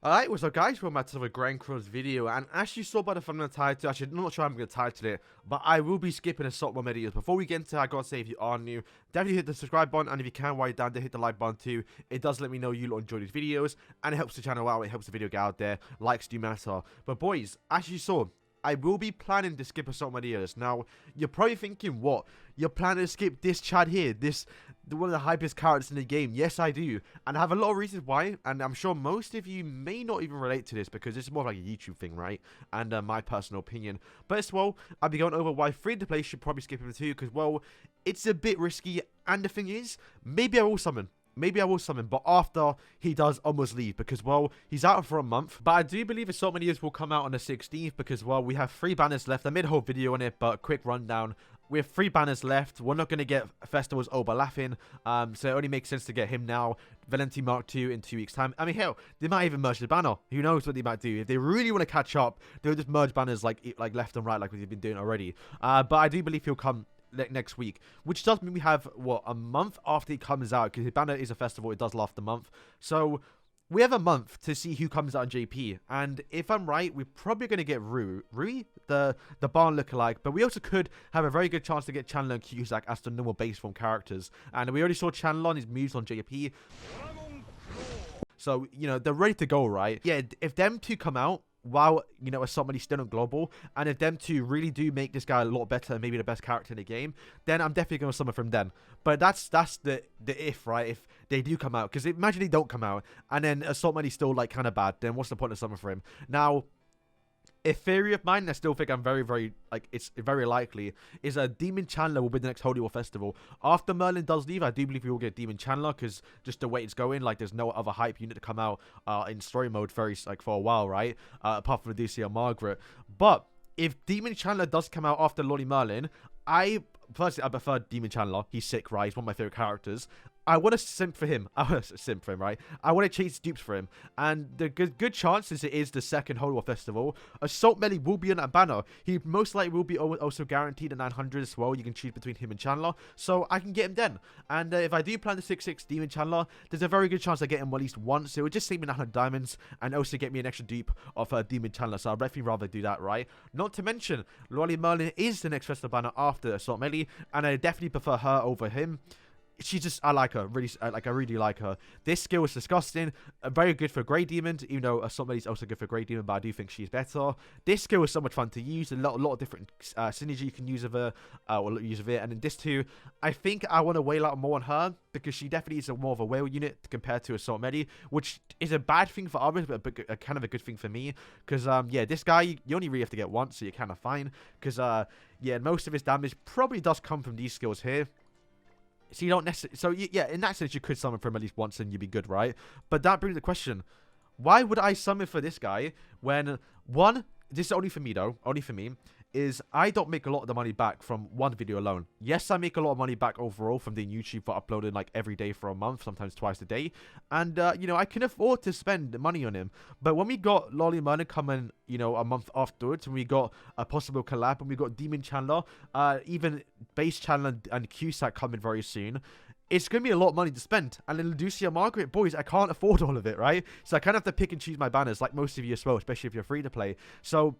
Alright, what's up guys, welcome back to another Grand Cross video, and as you saw by the thumbnail title, actually I'm not sure how I'm going to title it, but I will be skipping Assault Meliodas. Before we get into it, I gotta say, if you are new, definitely hit the subscribe button, and if you can, while you're down there, hit the like button too. It does let me know you lot enjoy these videos, and it helps the channel out, it helps the video get out there. Likes do matter. But boys, as you saw, I will be planning to skip Assault Meliodas. Now, you're probably thinking, what? You're planning to skip this Chad here, one of the hypest characters in the game. Yes, I do. And I have a lot of reasons why, and I'm sure most of you may not even relate to this because it's more like a YouTube thing, right? And my personal opinion. But as well, I'll be going over why free-to-play should probably skip him too, because, well, it's a bit risky, and the thing is, maybe I will summon, but after he does almost leave, because, well, he's out for a month. But I do believe Assault Meliodas will come out on the 16th, because, well, we have 3 banners left. I made a whole video on it, but quick rundown. We have 3 banners left. We're not going to get Festivals overlapping, so it only makes sense to get him now. Valenti Mark II in 2 weeks' time. I mean, hell, they might even merge the banner. Who knows what they might do? If they really want to catch up, they'll just merge banners like left and right, like we've been doing already. But I do believe he'll come next week, which does mean we have, what, a month after he comes out, because his banner is a festival, it does last a month. So we have a month to see who comes out on JP, and if I'm right, we're probably going to get Rui, the barn lookalike, but we also could have a very good chance to get Chandler and Cusack as the normal base form characters. And we already saw Chandler on his moves on JP, so, you know, they're ready to go, right? Yeah, if them two come out while, you know, as somebody still on global, and if them two really do make this guy a lot better and maybe the best character in the game, then I'm definitely going to summon from then. But that's the if, right? If they do come out, because imagine they don't come out and then Assault Meliodas still like kind of bad, then what's the point of summon for him? Now, a theory of mine, I still think I'm very, like, it's very likely, is a Demon Chandler will be the next Holy War Festival. After Merlin does leave, I do believe we will get Demon Chandler, because just the way it's going, like, there's no other hype unit to come out in story mode for a while, right? Apart from the DC or Margaret. But if Demon Chandler does come out after Lolly Merlin, personally, I prefer Demon Chandler. He's sick, right? He's one of my favorite characters. I want to simp for him. I want to simp for him, right? I want to chase dupes for him. And the good chance, since it is the second Holy War Festival, Assault Melee will be on that banner. He most likely will be also guaranteed a 900 as well. You can choose between him and Chandler. So I can get him then. And if I do plan the 6-6 Demon Chandler, there's a very good chance I get him at least once. It would just save me 900 diamonds and also get me an extra dupe of Demon Chandler. So I'd definitely rather do that, right? Not to mention, Lolly Merlin is the next festival banner after Assault Melee, and I definitely prefer her over him. She's just, I like her, really, I really like her. This skill is disgusting, very good for Grey Demon, even though Assault Melee is also good for Grey Demon, but I do think she's better. This skill is so much fun to use, a lot of different synergy you can use of her, or use of it, and in this too, I think I want to wail out more on her, because she definitely is more of a whale unit compared to Assault Melee, which is a bad thing for others, but kind of a good thing for me, because, yeah, this guy, you only really have to get once, so you're kind of fine, because, yeah, most of his damage probably does come from these skills here. So you don't necessarily, so yeah, in that sense you could summon for him at least once and you'd be good, right? But that brings the question, why would I summon for this guy when, one, this is only for me though, only for me, is I don't make a lot of the money back from one video alone. Yes, I make a lot of money back overall from doing YouTube for uploading like every day for a month, sometimes twice a day. And, you know, I can afford to spend money on him. But when we got Lolly Merlin coming, you know, a month afterwards, and we got a possible collab, and we got Demon Chandler, even Base Chandler and Cusack coming very soon, it's going to be a lot of money to spend. And then Lucia Margaret, boys, I can't afford all of it, right? So I kind of have to pick and choose my banners, like most of you as well, especially if you're free to play. So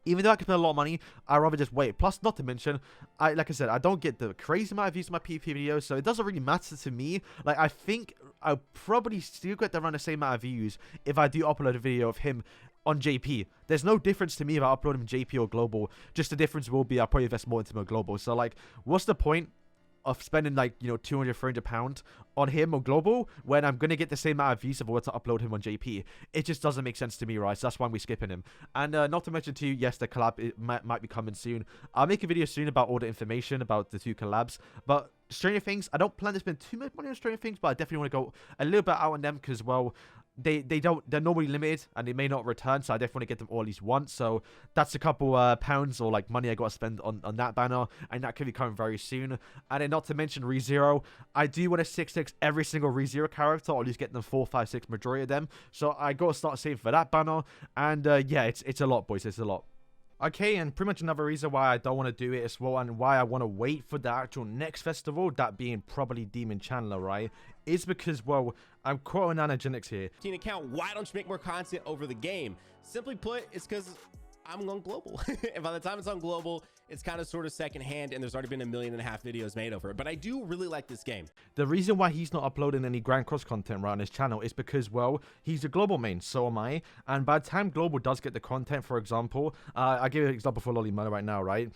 even though I can spend a lot of money, I'd rather just wait. Plus, not to mention, like I said, I don't get the crazy amount of views on my PvP videos, so it doesn't really matter to me. Like, I think I'll probably still get around the same amount of views if I do upload a video of him on JP. There's no difference to me if I upload him JP or global. Just the difference will be I'll probably invest more into my global. So, like, what's the point of spending, like, you know, 200, 300 pounds on him or global when I'm going to get the same amount of views if I were to upload him on JP? It just doesn't make sense to me, right? So that's why we're skipping him. And not to mention too, yes, the collab it might be coming soon. I'll make a video soon about all the information about the 2 collabs. But Stranger Things, I don't plan to spend too much money on Stranger Things, but I definitely want to go a little bit out on them because, well, they're normally limited and they may not return, so I definitely want to get them all at least once. So that's a couple pounds or like money I got to spend on that banner, and that could be coming very soon. And then not to mention ReZero, I do want to 6-6 every single ReZero character, or at least get them 4, 5, 6 majority of them. So I got to start saving for that banner. And yeah, it's a lot, boys, it's a lot. Okay, and pretty much another reason why I don't want to do it as well, and why I want to wait for the actual next festival, that being probably Demon Chandler, right, is because, well, I'm quoting Nanogenics here. Account, why don't you make more content over the game? Simply put, it's because I'm on global. And by the time it's on global, it's kind of sort of secondhand, and there's already been 1.5 million videos made over it. But I do really like this game. The reason why he's not uploading any Grand Cross content right on his channel is because, well, he's a global main, so am I. And by the time global does get the content, for example, I give you an example for Lolly Money right now, right?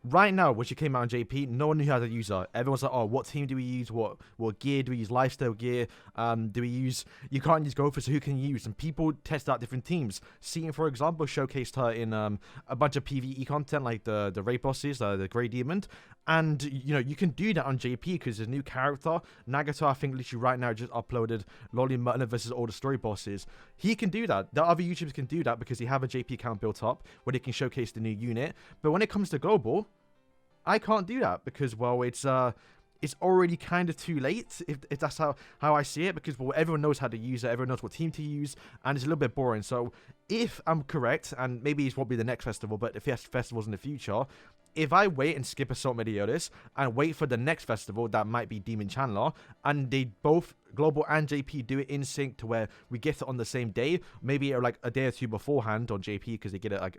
Right now, when she came out on JP, no one knew how to use her. Everyone's like, oh, what team do we use? What gear do we use? Lifestyle gear? Do we use... You can't use Gopher, so who can you use? And people test out different teams. Seeing, for example, showcased her in a bunch of PvE content, like the raid bosses, the Grey Demon. And, you know, you can do that on JP because there's a new character. Nagato, I think, literally right now just uploaded Lolly Mutton versus all the story bosses. He can do that. The other YouTubers can do that because they have a JP account built up where they can showcase the new unit. But when it comes to global, I can't do that because, well, it's already kind of too late if that's how I see it, because, well, everyone knows how to use it, everyone knows what team to use, and it's a little bit boring. So if I'm correct, and maybe it won't be the next festival, but if there's festivals in the future, if I wait and skip Assault Meliodas and wait for the next festival, that might be Demon Chandler, and they both, Global and JP, do it in sync to where we get it on the same day, maybe like a day or two beforehand on JP, because they get it like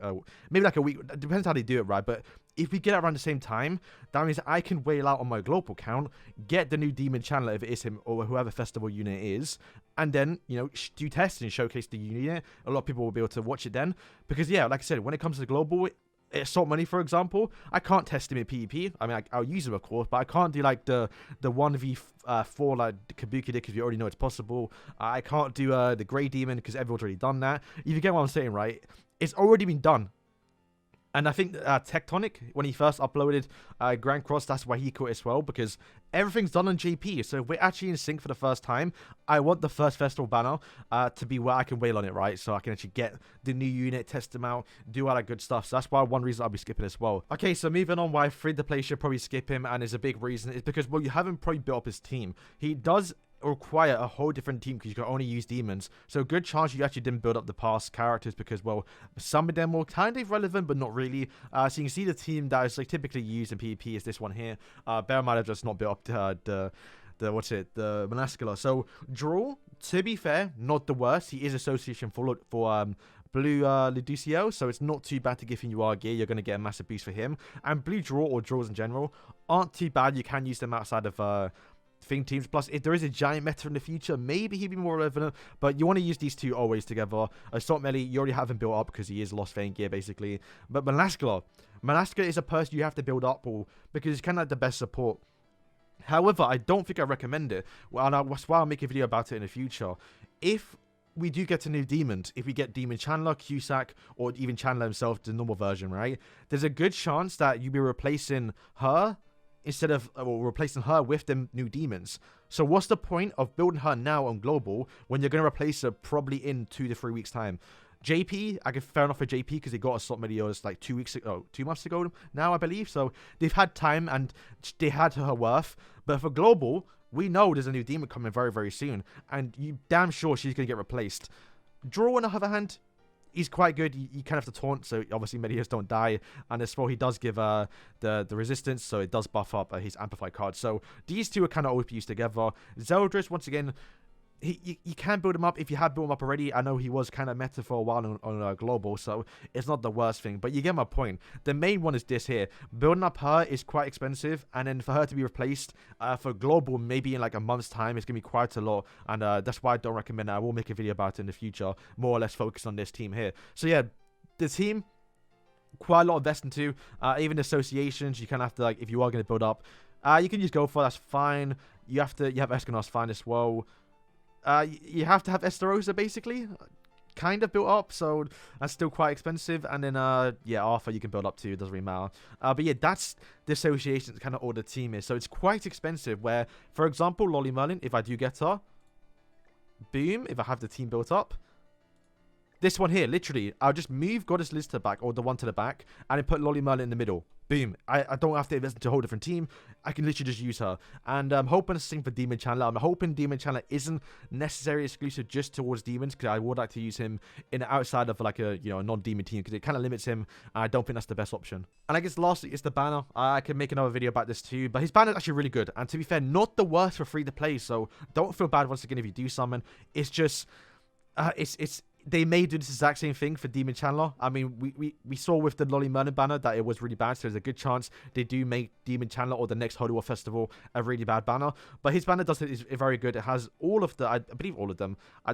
maybe like a week, it depends how they do it, right? But if we get it around the same time, that means I can whale out on my global count, get the new Demon Chandler if it is him or whoever festival unit is, and then, you know, do tests and showcase the unit. A lot of people will be able to watch it then, because, yeah, like I said, when it comes to global, Assault Money, for example, I can't test him in PvP. I mean, I'll use him, of course, but I can't do, like, the 1v4, like, Kabuki did, because you already know it's possible. I can't do the Grey Demon, because everyone's already done that. If you get what I'm saying, right? It's already been done. And I think Tectonic, when he first uploaded Grand Cross, that's why he quit as well, because everything's done on JP. So if we're actually in sync for the first time, I want the first festival banner to be where I can wail on it, right? So I can actually get the new unit, test them out, do all that good stuff. So that's why one reason I'll be skipping as well. Okay, so moving on, why free-to-play should probably skip him, and is a big reason, is because, well, you haven't probably built up his team. He does require a whole different team because you can only use demons, so good chance you actually didn't build up the past characters, because, well, some of them were kind of relevant but not really. So you can see the team that is like typically used in PvP is this one here. Bear in mind I've just not built up the Monascula. So Draw, to be fair, not the worst. He is association for Blue Luducio, so it's not too bad to give him UR gear. You're going to get a massive boost for him. And Blue Draw, or draws in general, aren't too bad. You can use them outside of thing teams. Plus, if there is a giant meta in the future, maybe he'd be more relevant, but you want to use these two always together. Assault Melee, you already have him built up because he is Lost Vein gear, basically. But Monascula is a person you have to build up, because he's kind of like the best support. However, I don't think I recommend it. Well, and that's why I'll make a video about it in the future. If we do get a new demons, if we get Demon Chandler, Cusack, or even Chandler himself, the normal version, right? There's a good chance that you'll be replacing her instead of replacing her with them new demons. So what's the point of building her now on global when you're going to replace her probably in 2 to 3 weeks time? JP, I get fair enough for JP because they got Assault Meliodas like 2 months ago now, I believe. So they've had time and they had her worth. But for global, we know there's a new demon coming very, very soon, and you damn sure she's going to get replaced. Draw, on the other hand, he's quite good. You kind of have to taunt, so obviously Meliodas don't die. And as well, he does give the resistance, so it does buff up his amplified card. So these two are kind of OP used together. Zeldris, once again, you can build him up if you have built him up already. I know he was kind of meta for a while on global, so it's not the worst thing. But you get my point. The main one is this here. Building up her is quite expensive, and then for her to be replaced for global, maybe in like a month's time, it's going to be quite a lot. And that's why I don't recommend it. I will make a video about it in the future, more or less focused on this team here. So yeah, the team, quite a lot of invest into. Even associations, you kind of have to, like, if you are going to build up, you can just go for that's fine. You have Escanos fine as well. You have to have Esterosa, basically, kind of built up, so that's still quite expensive. And then, yeah, Arthur you can build up to, it doesn't really matter. But yeah, that's the association, kind of all the team is. So it's quite expensive, where, for example, Lolly Merlin, if I do get her, boom, if I have the team built up, This one here, literally, I'll just move Goddess Liz to the back, or the one to the back, and then put Lolly Merlin in the middle. Boom. I don't have to invest into a whole different team. I can literally just use her. And I'm hoping to sing for Demon Chandler. I'm hoping Demon Chandler isn't necessarily exclusive just towards demons, because I would like to use him in outside of like a, you know, a non-demon team, because it kind of limits him. And I don't think that's the best option. And I guess lastly, it's the banner. I can make another video about this too, but his banner is actually really good. And to be fair, not the worst for free to play. So don't feel bad once again if you do summon. It's just, they may do this exact same thing for Demon Chandler. I mean, we saw with the Lolly Merlin banner that it was really bad, so there's a good chance they do make Demon Chandler or the next Holy War Festival a really bad banner. But his banner is very good. It has all of the, I believe all of them. I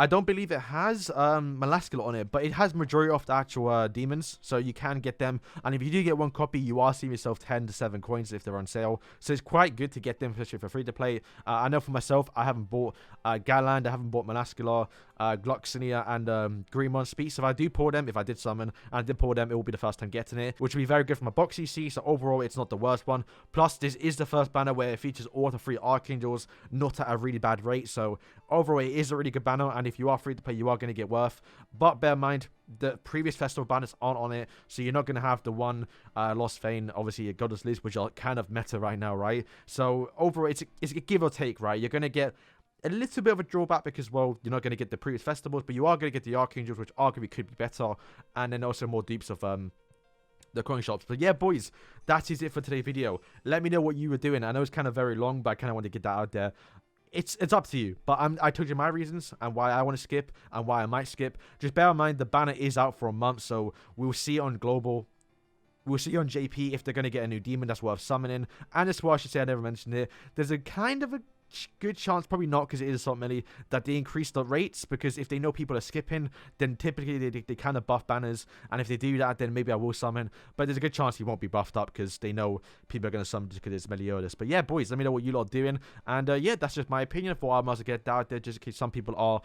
don't believe it has Melascula on it, but it has majority of the actual demons, so you can get them. And if you do get one copy, you are saving yourself 10 to 7 coins if they're on sale. So it's quite good to get them, especially for free to play. I know for myself, I haven't bought Galand, I haven't bought Melascula, Gloxinia, and Greymon Speed. So if I do pull them, if I did summon and I did pull them, it will be the first time getting it, which will be very good for my box CC. So overall, it's not the worst one. Plus, this is the first banner where it features all the 3 Archangels, not at a really bad rate. So overall, it is a really good banner, and if you are free to play, you are going to get worth. But bear in mind, the previous festival banners aren't on it, so you're not going to have the one Lost Fane, obviously a Goddess Liz, which are kind of meta right now, right? So overall, it's a give or take, right? You're going to get a little bit of a drawback because, well, you're not going to get the previous festivals, but you are going to get the Archangels, which arguably could be better, and then also more dupes of the coin shops. But yeah, boys, that is it for today's video. Let me know what you were doing. I know it's kind of very long, but I kind of want to get that out there. It's up to you, but I told you my reasons and why I want to skip and why I might skip. Just bear in mind the banner is out for a month, so we'll see on global. We'll see on JP if they're going to get a new demon that's worth summoning. And as well, I should say, I never mentioned it, there's a kind of a good chance, probably not because it is Assault Melee, that they increase the rates, because if they know people are skipping, then typically they kind of buff banners, and if they do that, then maybe I will summon, but there's a good chance he won't be buffed up because they know people are going to summon just because it's Meliodas. But yeah, boys, let me know what you lot are doing, and yeah, that's just my opinion. For I must get that out there just in case some people are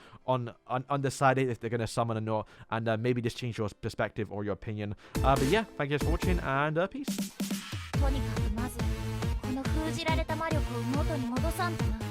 undecided if they're going to summon or not, and maybe just change your perspective or your opinion. But yeah, thank you guys for watching, and peace. とにかくまずこの封じられた魔力を元に戻さんとな。